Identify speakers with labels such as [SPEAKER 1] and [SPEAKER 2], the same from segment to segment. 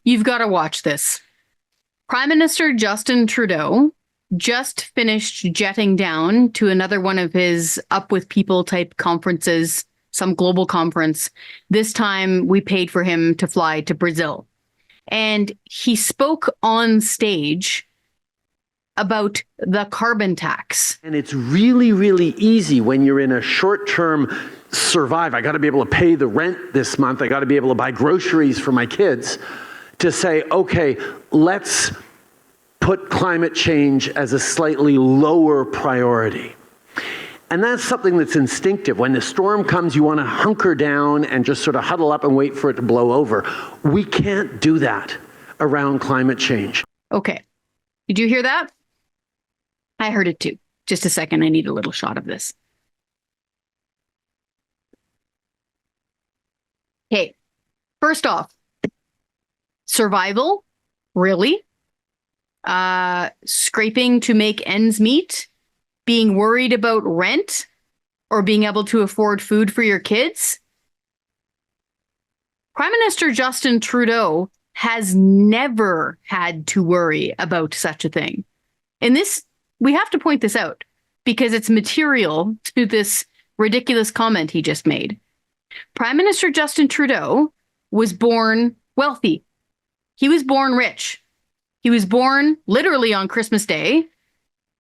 [SPEAKER 1] You've got to watch this. Prime Minister Justin Trudeau just finished jetting down to another one of his Up With People type conferences, some global conference. This time we paid for him to fly to Brazil. And he spoke on stage about the carbon tax.
[SPEAKER 2] And it's really, really easy when you're in a short-term survive. I got to be able to pay the rent this month. I got to be able to buy groceries for my kids, to say, okay, let's put climate change as a slightly lower priority. And that's something that's instinctive. When the storm comes, you want to hunker down and just sort of huddle up and wait for it to blow over. We can't do that around climate change.
[SPEAKER 1] Okay. Did you hear that? I heard it too. Just a second. I need a little shot of this. Okay. First off, survival? Really? Scraping to make ends meet? Being worried about rent? Or being able to afford food for your kids? Prime Minister Justin Trudeau has never had to worry about such a thing. And this, we have to point this out because it's material to this ridiculous comment he just made. Prime Minister Justin Trudeau was born wealthy. He was born rich. He was born literally on Christmas Day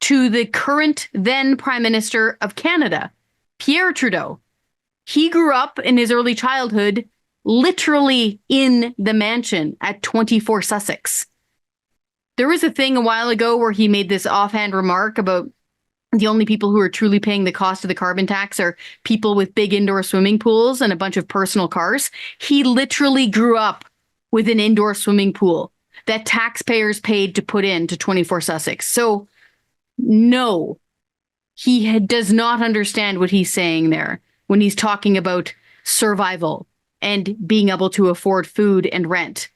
[SPEAKER 1] to the current then Prime Minister of Canada, Pierre Trudeau. He grew up in his early childhood literally in the mansion at 24 Sussex. There was a thing a while ago where he made this offhand remark about the only people who are truly paying the cost of the carbon tax are people with big indoor swimming pools and a bunch of personal cars. He literally grew up with an indoor swimming pool that taxpayers paid to put into 24 Sussex. So no, does not understand what he's saying there when he's talking about survival and being able to afford food and rent.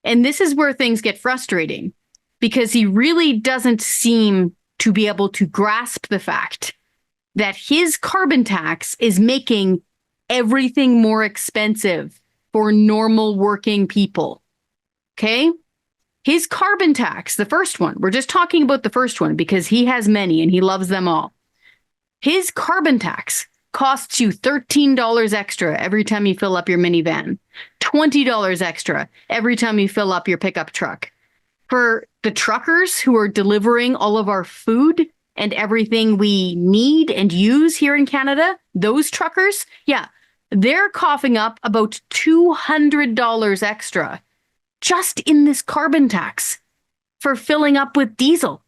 [SPEAKER 1] And this is where things get frustrating because he really doesn't seem to be able to grasp the fact that his carbon tax is making everything more expensive for normal working people. Okay? His carbon tax, the first one, we're just talking about the first one because he has many and he loves them all. His carbon tax costs you $13 extra every time you fill up your minivan, $20 extra every time you fill up your pickup truck. For the truckers who are delivering all of our food and everything we need and use here in Canada, those truckers, yeah, they're coughing up about $200 extra just in this carbon tax for filling up with diesel.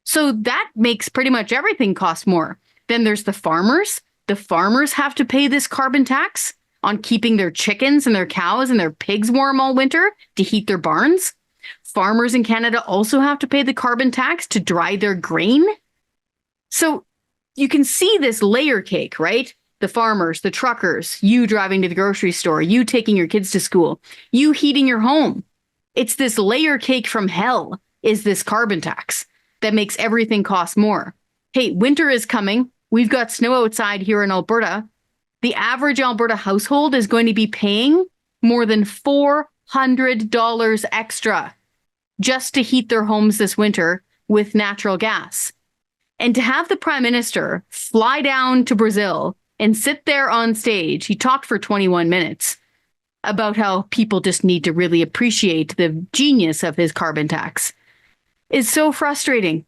[SPEAKER 1] So that makes pretty much everything cost more. Then there's the farmers. The farmers have to pay this carbon tax on keeping their chickens and their cows and their pigs warm all winter to heat their barns. Farmers in Canada also have to pay the carbon tax to dry their grain. So you can see this layer cake, right? The farmers, the truckers, you driving to the grocery store, you taking your kids to school, you heating your home. It's this layer cake from hell is this carbon tax that makes everything cost more. Hey, winter is coming. We've got snow outside here in Alberta. The average Alberta household is going to be paying more than $400 extra just to heat their homes this winter with natural gas. And to have the Prime Minister fly down to Brazil and sit there on stage, he talked for 21 minutes about how people just need to really appreciate the genius of his carbon tax, is so frustrating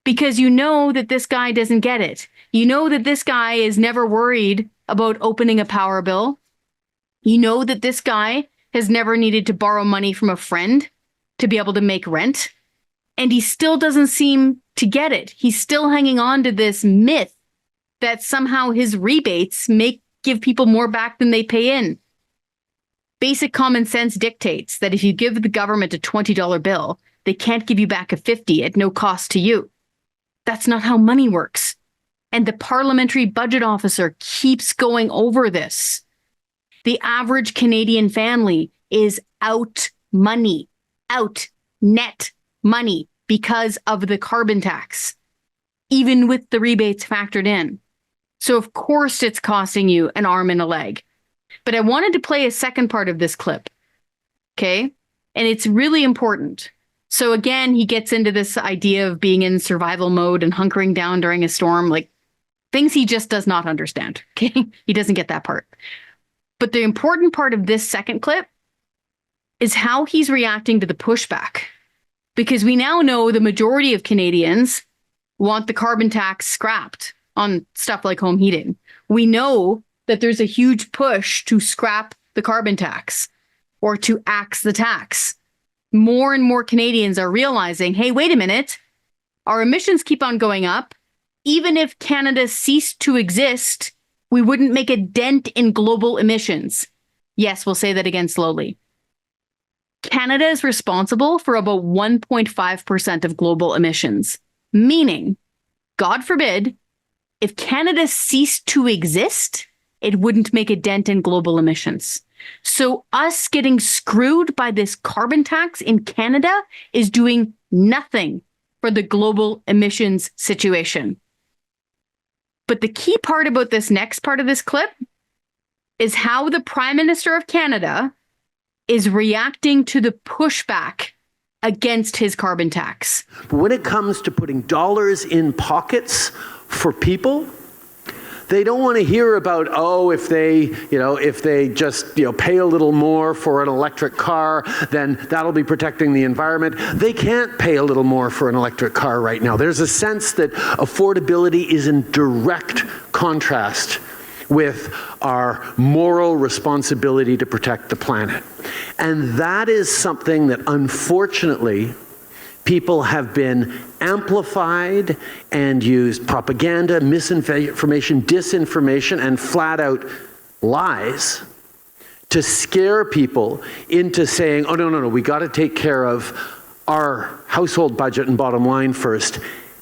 [SPEAKER 1] because you know that this guy doesn't get it. You know that this guy is never worried about opening a power bill. You know that this guy has never needed to borrow money from a friend to be able to make rent. And he still doesn't seem to get it. He's still hanging on to this myth that somehow his rebates give people more back than they pay in. Basic common sense dictates that if you give the government a $20 bill, they can't give you back a $50 at no cost to you. That's not how money works. And the parliamentary budget officer keeps going over this. The average Canadian family is out money, out net money because of the carbon tax, even with the rebates factored in. So of course it's costing you an arm and a leg. But I wanted to play a second part of this clip. Okay? And it's really important. So again, he gets into this idea of being in survival mode and hunkering down during a storm, like things he just does not understand. Okay. He doesn't get that part. But the important part of this second clip is how he's reacting to the pushback. Because we now know the majority of Canadians want the carbon tax scrapped on stuff like home heating. We know that there's a huge push to scrap the carbon tax or to axe the tax. More and more Canadians are realizing, hey, wait a minute, our emissions keep on going up. Even if Canada ceased to exist, we wouldn't make a dent in global emissions. Yes, we'll say that again slowly. Canada is responsible for about 1.5% of global emissions, meaning, God forbid, if Canada ceased to exist, it wouldn't make a dent in global emissions. So us getting screwed by this carbon tax in Canada is doing nothing for the global emissions situation. But the key part about this next part of this clip is how the Prime Minister of Canada is reacting to the pushback against his carbon tax.
[SPEAKER 2] But when it comes to putting dollars in pockets for people, they don't want to hear about, oh, if they just, pay a little more for an electric car, then that'll be protecting the environment. They can't pay a little more for an electric car right now. There's a sense that affordability is in direct contrast with our moral responsibility to protect the planet. And that is something that, unfortunately, people have been amplified and used propaganda, misinformation, disinformation, and flat out lies to scare people into saying, oh, no, we got to take care of our household budget and bottom line first,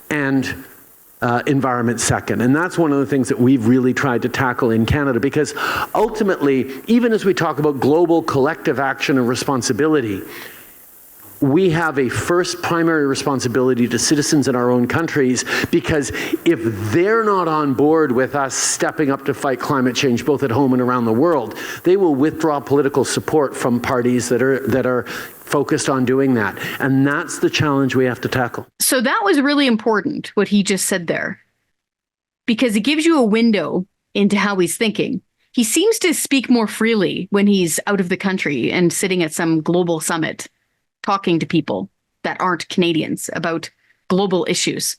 [SPEAKER 2] and environment second. And that's one of the things that we've really tried to tackle in Canada, because ultimately, even as we talk about global collective action and responsibility, we have a first primary responsibility to citizens in our own countries, because if they're not on board with us stepping up to fight climate change, both at home and around the world, they will withdraw political support from parties that are focused on doing that. And that's the challenge we have to tackle.
[SPEAKER 1] So that was really important, what he just said there, because it gives you a window into how he's thinking. He seems to speak more freely when he's out of the country and sitting at some global summit, talking to people that aren't Canadians about global issues.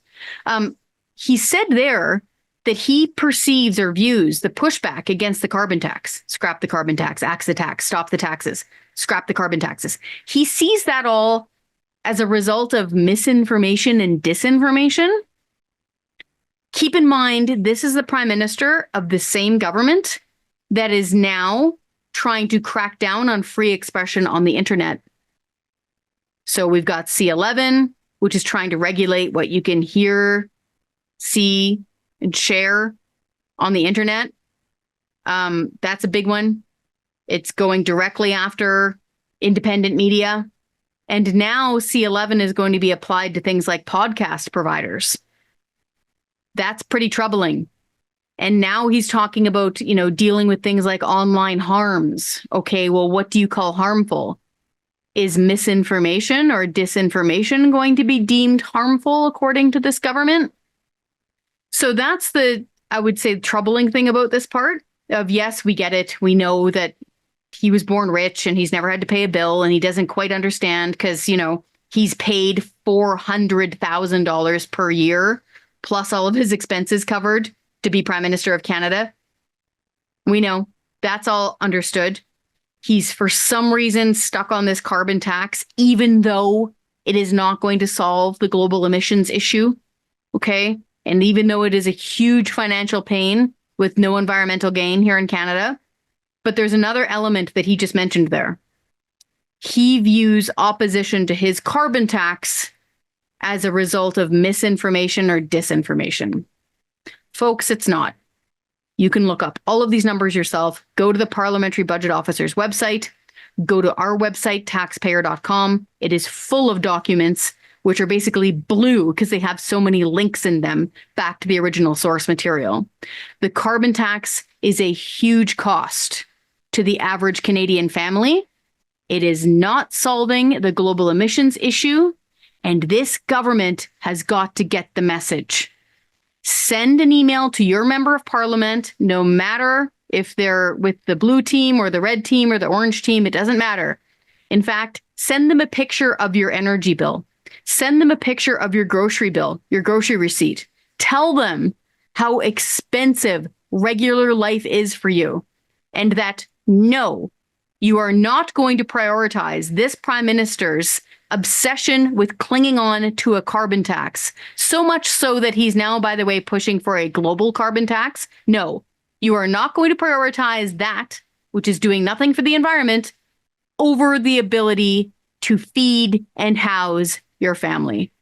[SPEAKER 1] He said there that he perceives or views the pushback against the carbon tax, scrap the carbon tax, axe the tax, stop the taxes, scrap the carbon taxes. He sees that all as a result of misinformation and disinformation. Keep in mind, this is the Prime Minister of the same government that is now trying to crack down on free expression on the internet. So we've got C11, which is trying to regulate what you can hear, see, and share on the internet. That's a big one. It's going directly after independent media. And now C11 is going to be applied to things like podcast providers. That's pretty troubling. And now he's talking about, dealing with things like online harms. Okay, well, what do you call harmful? Is misinformation or disinformation going to be deemed harmful according to this government? So that's I would say, troubling thing about this part of, yes, we get it. We know that he was born rich and he's never had to pay a bill, and he doesn't quite understand because, he's paid $400,000 per year, plus all of his expenses covered to be Prime Minister of Canada. We know that's all understood. He's for some reason stuck on this carbon tax, even though it is not going to solve the global emissions issue. Okay. And even though it is a huge financial pain with no environmental gain here in Canada. But there's another element that he just mentioned there. He views opposition to his carbon tax as a result of misinformation or disinformation. Folks, it's not. You can look up all of these numbers yourself. Go to the Parliamentary Budget Officer's website. Go to our website, taxpayer.com. It is full of documents, which are basically blue because they have so many links in them back to the original source material. The carbon tax is a huge cost to the average Canadian family. It is not solving the global emissions issue, and this government has got to get the message. Send an email to your member of parliament, no matter if they're with the blue team or the red team or the orange team, it doesn't matter. In fact, send them a picture of your energy bill. Send them a picture of your grocery bill, your grocery receipt. Tell them how expensive regular life is for you, and that no, you are not going to prioritize this prime minister's obsession with clinging on to a carbon tax. So much so that he's now, by the way, pushing for a global carbon tax. No, you are not going to prioritize that, which is doing nothing for the environment, over the ability to feed and house your family.